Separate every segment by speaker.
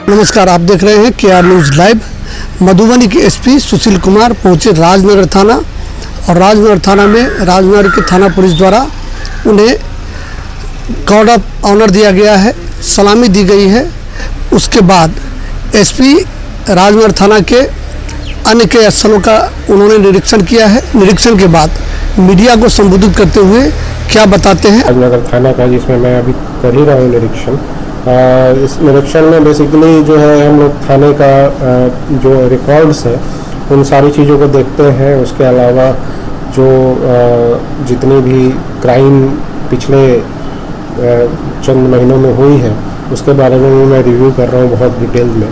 Speaker 1: नमस्कार, आप देख रहे हैं KR न्यूज़ लाइव। मधुबनी के एसपी सुशील कुमार पहुंचे राजनगर थाना और राजनगर थाना में राजनगर के थाना पुलिस द्वारा उन्हें गार्ड ऑफ ऑनर दिया गया है, सलामी दी गई है। उसके बाद एसपी राजनगर थाना के अन्य कई स्थलों का उन्होंने निरीक्षण किया है। निरीक्षण के बाद मीडिया को संबोधित करते हुए क्या बताते हैं।
Speaker 2: राजनगर थाना का, जिसमें मैं अभी कर ही रहा हूँ निरीक्षण। इस निरीक्षण में बेसिकली जो है हम लोग थाने का जो रिकॉर्ड्स है उन सारी चीज़ों को देखते हैं। उसके अलावा जो जितनी भी क्राइम पिछले चंद महीनों में हुई है उसके बारे में भी मैं रिव्यू कर रहा हूँ बहुत डिटेल में,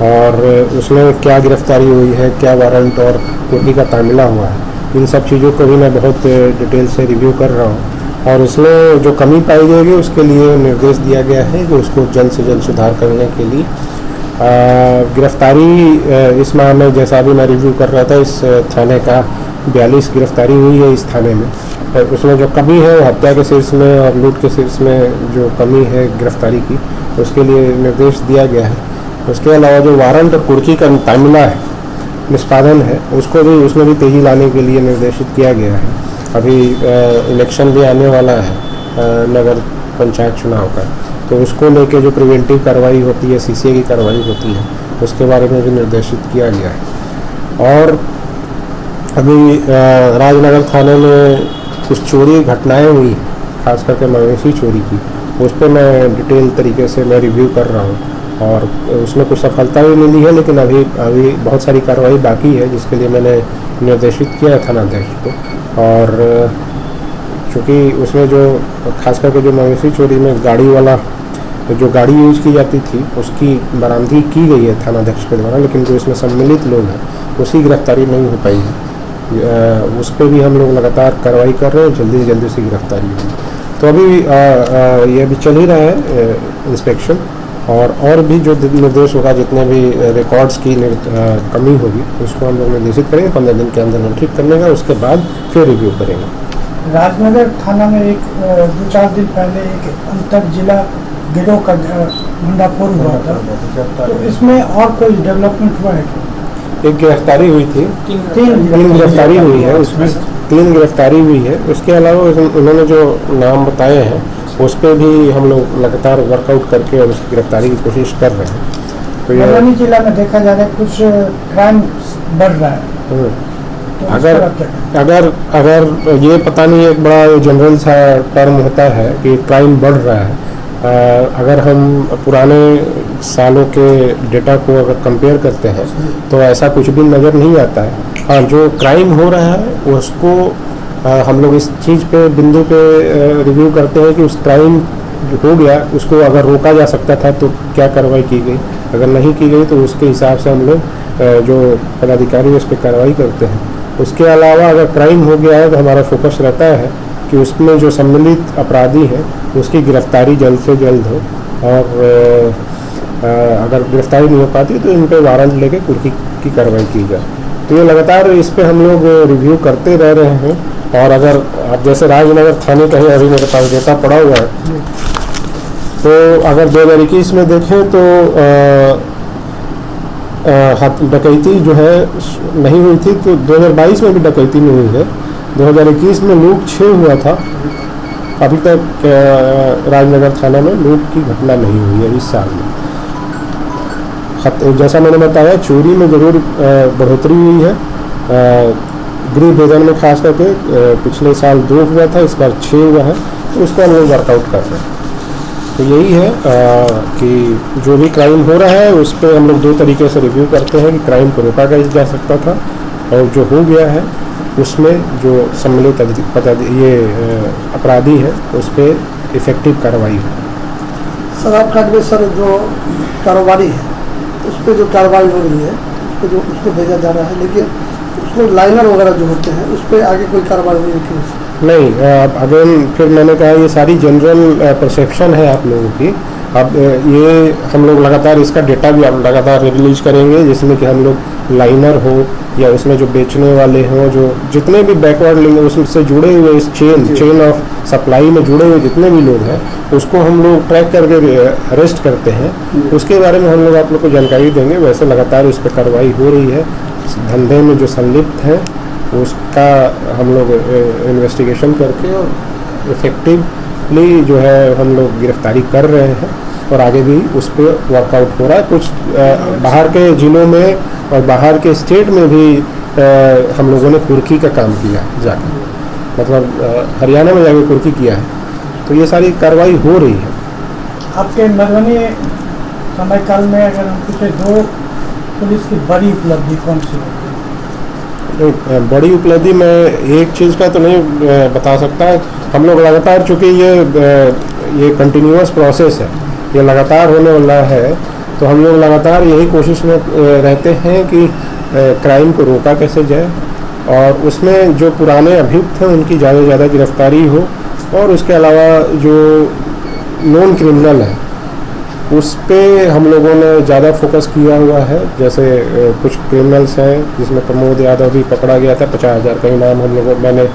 Speaker 2: और उसमें क्या गिरफ्तारी हुई है, क्या वारंट और कुर्की का तामिला हुआ है, इन सब चीज़ों को भी मैं बहुत डिटेल से रिव्यू कर रहा हूँ। और उसमें जो कमी पाई जाएगी उसके लिए निर्देश दिया गया है कि उसको जल्द से जल्द सुधार करने के लिए गिरफ्तारी इस माह में, जैसा अभी मैं रिव्यू कर रहा था, इस थाने का 42 गिरफ्तारी हुई है इस थाने में। उसमें जो कमी है वो हत्या के शीर्ष में और लूट के शीर्ष में जो कमी है गिरफ्तारी की, उसके लिए निर्देश दिया गया है। उसके अलावा जो वारंट और कुर्की का तामिला है, निष्पादन है, उसको भी उसमें भी तेज़ी लाने के लिए निर्देशित किया गया है। अभी इलेक्शन भी आने वाला है नगर पंचायत चुनाव का, तो उसको लेके जो प्रिवेंटिव कार्रवाई होती है, CCA की कार्रवाई होती है, उसके बारे में भी निर्देशित किया गया है। और अभी राजनगर थाने में कुछ चोरी घटनाएं हुई, खास करके मवेशी चोरी की, उस पर मैं डिटेल तरीके से मैं रिव्यू कर रहा हूँ और उसमें कुछ सफलता भी मिली है, लेकिन अभी बहुत सारी कार्रवाई बाकी है, जिसके लिए मैंने निर्देशित किया है थानाध्यक्ष को। और चूँकि उसमें जो खास करके जो मवेशी चोरी में गाड़ी वाला जो गाड़ी यूज की जाती थी उसकी बरामदगी की गई है थानाध्यक्ष के द्वारा, लेकिन जो इसमें सम्मिलित लोग हैं उसकी गिरफ्तारी नहीं हो पाई है। उस पर भी हम लोग लगातार कार्रवाई कर रहे हैं, जल्दी से जल्दी उसकी गिरफ्तारी होगी। तो अभी ये अभी चल ही रहा है इंस्पेक्शन, और भी जो निर्देश होगा, जितने भी रिकॉर्ड्स की कमी होगी उसको हम लोग निर्देशित करेंगे 15 दिन के अंदर में ठीक करने का। उसके बाद फिर रिव्यू करेंगे।
Speaker 3: राजनगर थाना में एक 2-4 दिन पहले एक अंतर जिला गिरोह का भंडाफोड़ हुआ था, तो इसमें और कोई डेवलपमेंट हुआ है?
Speaker 2: एक गिरफ्तारी हुई थी, तीन गिरफ्तारी हुई है, उसमें 3 गिरफ्तारी हुई है। उसके अलावा उन्होंने जो नाम बताए हैं उस पर भी हम लोग लगातार वर्कआउट करके और उसकी गिरफ्तारी की कोशिश कर रहे हैं। तो
Speaker 3: मधुबनी जिला में देखा जा रहा है कुछ क्राइम बढ़ रहा है, तो
Speaker 2: अगर ये पता नहीं, एक बड़ा जनरल सा टर्म होता है कि क्राइम बढ़ रहा है। अगर हम पुराने सालों के डेटा को अगर कंपेयर करते हैं तो ऐसा कुछ भी नज़र नहीं आता है। हाँ, जो क्राइम हो रहा है उसको हम लोग इस चीज़ पे बिंदु पे रिव्यू करते हैं कि उस क्राइम जो हो गया उसको अगर रोका जा सकता था तो क्या कार्रवाई की गई, अगर नहीं की गई तो उसके हिसाब से हम लोग जो पदाधिकारी उस पर कार्रवाई करते हैं। उसके अलावा अगर क्राइम हो गया है तो हमारा फोकस रहता है कि उसमें जो सम्मिलित अपराधी हैं उसकी गिरफ्तारी जल्द से जल्द हो, और अगर गिरफ्तारी नहीं हो पाती तो इन पर वारंट लेके कुर्की की कार्रवाई की जाए। तो ये लगातार इस पर हम लोग रिव्यू करते रह रहे हैं। और अगर आप जैसे राजनगर थाने का ही अभी मेरे पास डेटा पड़ा हुआ है, तो अगर 2021 में देखें तो डकैती जो है नहीं हुई थी, तो 2022 में भी डकैती नहीं हुई है। 2021 में लूट 6 हुआ था। अभी तक राजनगर थाना में लूट की घटना नहीं हुई है इस साल में। जैसा मैंने बताया, चोरी में ज़रूर बढ़ोतरी हुई है। गृह भेदन में खास करके पिछले साल 2 हुआ था, इस बार 6 हुआ है, तो उसको हम लोग वर्कआउट कर रहे हैं। तो यही है कि जो भी क्राइम हो रहा है उस पर हम लोग 2 तरीके से रिव्यू करते हैं कि क्राइम को रोका जा सकता था, और जो हो गया है उसमें जो सम्मिलित अपराधी है उस पर इफेक्टिव कार्रवाई हो।
Speaker 1: शराब कांड में सर जो कारोबारी है उस पर जो कार्रवाई हो रही है, उस पर जो उसको भेजा जा रहा है, लेकिन उसमें लाइनर वगैरह जो होते हैं उस पर आगे कोई कार्रवाई नहीं।
Speaker 2: अगेन फिर मैंने कहा ये सारी जनरल परसेप्शन है आप लोगों की, अब ये हम लोग लगातार इसका डेटा भी हम लगातार रिलीज करेंगे, जिसमें कि हम लोग लाइनर हो या उसमें जो बेचने वाले हों, जो जितने भी बैकवर्ड लिंक उससे जुड़े हुए इस चेन ऑफ सप्लाई में जुड़े हुए जितने भी लोग हैं, उसको हम लोग ट्रैक करके अरेस्ट करते हैं। उसके बारे में हम लोग आप लोग को जानकारी देंगे। वैसे लगातार उस पर कार्रवाई हो रही है। इस धंधे में जो संलिप्त हैं उसका हम लोग इन्वेस्टिगेशन करके और इफेक्टिवली जो है हम लोग गिरफ्तारी कर रहे हैं और आगे भी उस पर वर्कआउट हो रहा है। कुछ बाहर के ज़िलों में और बाहर के स्टेट में भी हम लोगों ने कुर्की का काम किया जाकर, मतलब हरियाणा में जाके कुर्की किया है। तो ये सारी कार्रवाई हो रही है।
Speaker 3: आपके मधुबनी समय काल में अगर हम पूछे 2 पुलिस की बड़ी उपलब्धि कौन सी होगी?
Speaker 2: बड़ी उपलब्धि मैं एक चीज़ का तो नहीं बता सकता। हम लोग लगातार, चूँकि ये कंटिन्यूअस प्रोसेस है, ये लगातार होने वाला है, तो हम लोग लगातार यही कोशिश में रहते हैं कि क्राइम को रोका कैसे जाए और उसमें जो पुराने अभियुक्त हैं उनकी ज़्यादा से ज़्यादा गिरफ्तारी हो, और उसके अलावा जो नॉन क्रिमिनल है उस पे हम लोगों ने ज़्यादा फोकस किया हुआ है। जैसे कुछ क्रिमिनल्स हैं जिसमें प्रमोद यादव भी पकड़ा गया था, 50,000 का इनाम हम लोगों, मैंने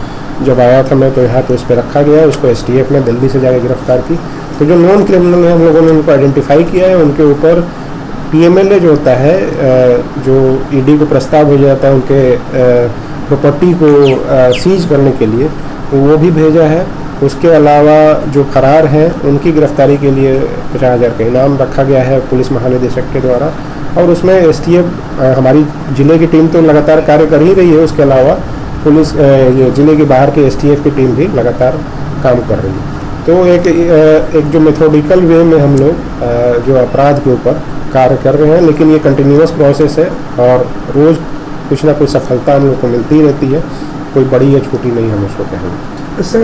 Speaker 2: जब आया था मैं तो यहाँ पे उस पर रखा गया, उसको STF ने दिल्ली से जाकर गिरफ्तार की। तो जो नॉन क्रिमिनल है हम लोगों ने उनको आइडेंटिफाई किया है, उनके ऊपर PMLA जो होता है, जो ED को प्रस्ताव भेजा जाता है उनके प्रॉपर्टी को सीज करने के लिए, वो भी भेजा है। उसके अलावा जो फरार हैं उनकी गिरफ्तारी के लिए 50,000 का इनाम रखा गया है पुलिस महानिदेशक के द्वारा, और उसमें STF हमारी ज़िले की टीम तो लगातार कार्य कर ही रही है। उसके अलावा पुलिस ये ज़िले के बाहर के STF की टीम भी लगातार काम कर रही है। तो एक जो मेथोडिकल वे में हम लोग जो अपराध के ऊपर कार्य कर रहे हैं, लेकिन ये कंटिन्यूअस प्रोसेस है और रोज़ कुछ ना कुछ सफलता हम लोग को मिलती रहती है, कोई बड़ी या छोटी नहीं हम उसको कहेंगे।
Speaker 1: सर,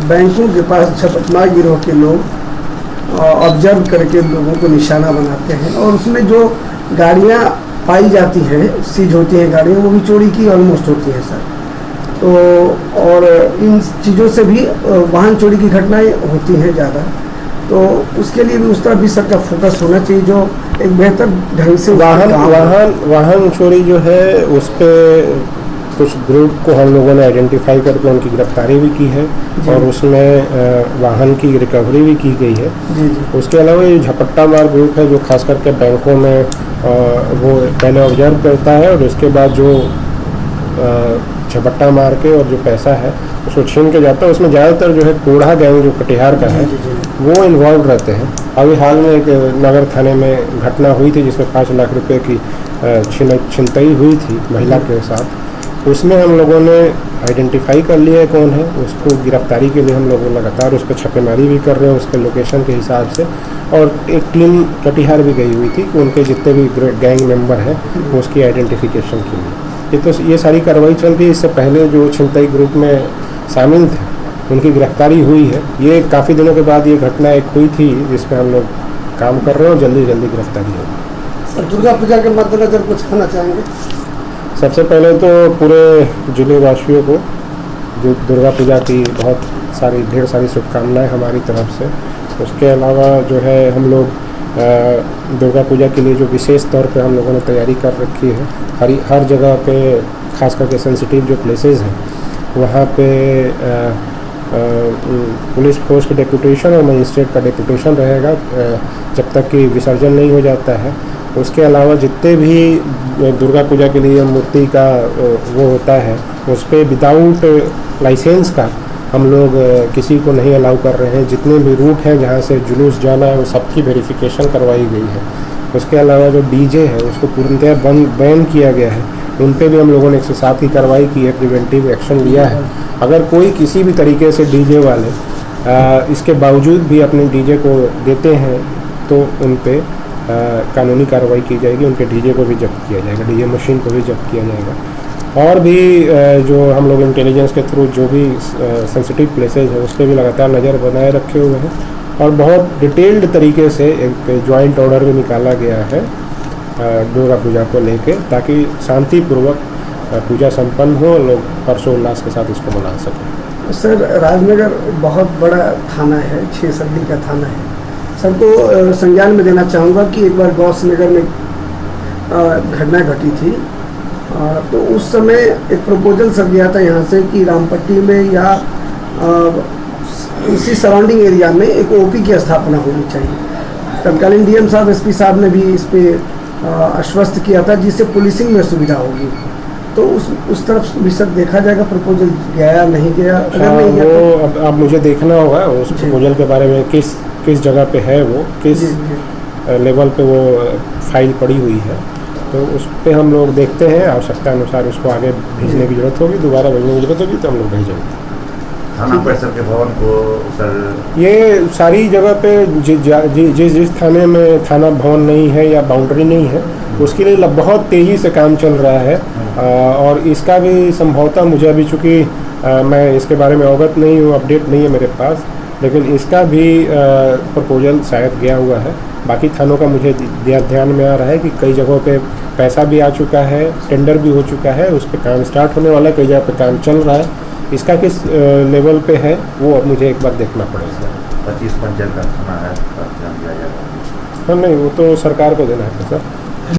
Speaker 1: बैंकों के पास झपटमार गिरोह के लोग ऑब्जर्व करके लोगों को निशाना बनाते हैं और उसमें जो गाड़ियां पाई जाती हैं, सीज होती हैं गाड़ियां, वो भी चोरी की ऑलमोस्ट होती है सर। तो और इन चीज़ों से भी वाहन चोरी की घटनाएं होती हैं ज़्यादा, तो उसके लिए भी उस तरफ भी सर का फोकस होना चाहिए, जो एक बेहतर ढंग से
Speaker 2: वाहन चोरी जो है उस पर कुछ ग्रुप को हम लोगों ने आइडेंटिफाई करके उनकी गिरफ्तारी भी की है और उसमें वाहन की रिकवरी भी की गई है। उसके अलावा ये झपट्टा मार ग्रुप है जो खास करके बैंकों में वो पहले ऑब्जर्व करता है और उसके बाद जो झपट्टा मार के और जो पैसा है उसको छीन के जाता है। उसमें ज़्यादातर जो है कोढ़ा गैंग जो कटिहार का है वो इन्वॉल्व रहते हैं। अभी हाल में एक नगर थाने में घटना हुई थी जिसमें 5 लाख रुपए की छिनतई हुई थी महिला के साथ। उसमें हम लोगों ने आइडेंटिफाई कर लिया है कौन है, उसको गिरफ्तारी के लिए हम लोग लगातार उस पर छापेमारी भी कर रहे हैं उसके लोकेशन के हिसाब से। और एक टीम कटिहार भी गई हुई थी कि उनके जितने भी गैंग मेंबर हैं उसकी आइडेंटिफिकेशन के लिए। ये सारी कार्रवाई चल रही है। इससे पहले जो छिनतई ग्रुप में शामिल थे उनकी गिरफ्तारी हुई है। ये काफ़ी दिनों के बाद ये घटना एक हुई थी जिस पर हम लोग काम कर रहे हैं और जल्दी जल्दी गिरफ्तारी होगी।
Speaker 1: सर, दुर्गा पूजा के मद्देनजर कुछ कहना चाहेंगे?
Speaker 2: सबसे पहले तो पूरे जिले वासियों को दुर्गा पूजा की ढेर सारी शुभकामनाएं हमारी तरफ से। उसके अलावा जो है हम लोग दुर्गा पूजा के लिए जो विशेष तौर पे हम लोगों ने तैयारी कर रखी है, हर जगह पे खास करके सेंसिटिव जो प्लेसेस हैं वहाँ पे पुलिस फोर्स का डेपुटेशन और मजिस्ट्रेट का डेपुटेशन रहेगा जब तक कि विसर्जन नहीं हो जाता है। उसके अलावा जितने भी दुर्गा पूजा के लिए मूर्ति का वो होता है उस पर विदाउट लाइसेंस का हम लोग किसी को नहीं अलाउ कर रहे हैं। जितने भी रूट हैं जहाँ से जुलूस जाना है वो सबकी वेरिफिकेशन करवाई गई है। उसके अलावा जो डीजे है उसको पूर्णतः बैन किया गया है, उन पे भी हम लोगों ने 107 की कार्रवाई की है, प्रिवेंटिव एक्शन लिया है। अगर कोई किसी भी तरीके से डीजे वाले इसके बावजूद भी अपने डीजे को देते हैं तो उन पे कानूनी कार्रवाई की जाएगी, उनके डीजे को भी जब्त किया जाएगा, डीजे मशीन को भी जब्त किया जाएगा। और भी जो हम लोग इंटेलिजेंस के थ्रू जो भी सेंसिटिव प्लेसेस है उस पर भी लगातार नज़र बनाए रखे हुए हैं और बहुत डिटेल्ड तरीके से एक जॉइंट ऑर्डर भी निकाला गया है दुर्गा पूजा को लेके, ताकि शांतिपूर्वक पूजा संपन्न हो, लोग हर्षोल्लास के साथ इसको मना सकें।
Speaker 1: सर, राजनगर बहुत बड़ा थाना है, 6 सर्कल का थाना है
Speaker 4: सबको संज्ञान में देना चाहूँगा कि एक बार गौस नगर में घटना घटी थी। तो उस समय एक प्रपोजल सब गया था यहाँ से कि रामपट्टी में या उसी सराउंडिंग एरिया में एक ओपी की स्थापना होनी चाहिए। तत्कालीन डीएम साहब, एसपी साहब ने भी इस पे आश्वस्त किया था, जिससे पुलिसिंग में सुविधा होगी। तो उस तरफ भी सर देखा जाएगा, प्रपोजल गया नहीं गया। अगर नहीं गया
Speaker 2: वो अब मुझे देखना होगा उस प्रपोजल के बारे में, किस जगह पे है वो, किस लेवल पे वो फाइल पड़ी हुई है। तो उस पे हम लोग देखते हैं, आवश्यकता अनुसार उसको आगे भेजने की जरूरत होगी, दोबारा भेजने की जरूरत होगी तो हम लोग भेजेंगे।
Speaker 5: थाना परिसर के भवन को सर
Speaker 2: ये सारी जगह पे जिस थाने में थाना भवन नहीं है या बाउंड्री नहीं है, उसके लिए बहुत तेज़ी से काम चल रहा है। और इसका भी संभवतः मुझे अभी चूँकि मैं इसके बारे में अवगत नहीं हूँ, अपडेट नहीं है मेरे पास, लेकिन इसका भी प्रपोजल शायद गया हुआ है। बाकी थानों का मुझे ध्यान में आ रहा है कि कई जगहों पे पैसा भी आ चुका है, टेंडर भी हो चुका है, उस पर काम स्टार्ट होने वाला है, कई जगह पे काम चल रहा है। इसका किस लेवल पे है वो अब मुझे एक बार देखना पड़ेगा।
Speaker 5: 25 पंचायत का थाना है, ध्यान दिया जाएगा।
Speaker 2: हाँ नहीं, वो तो सरकार को देना है सर।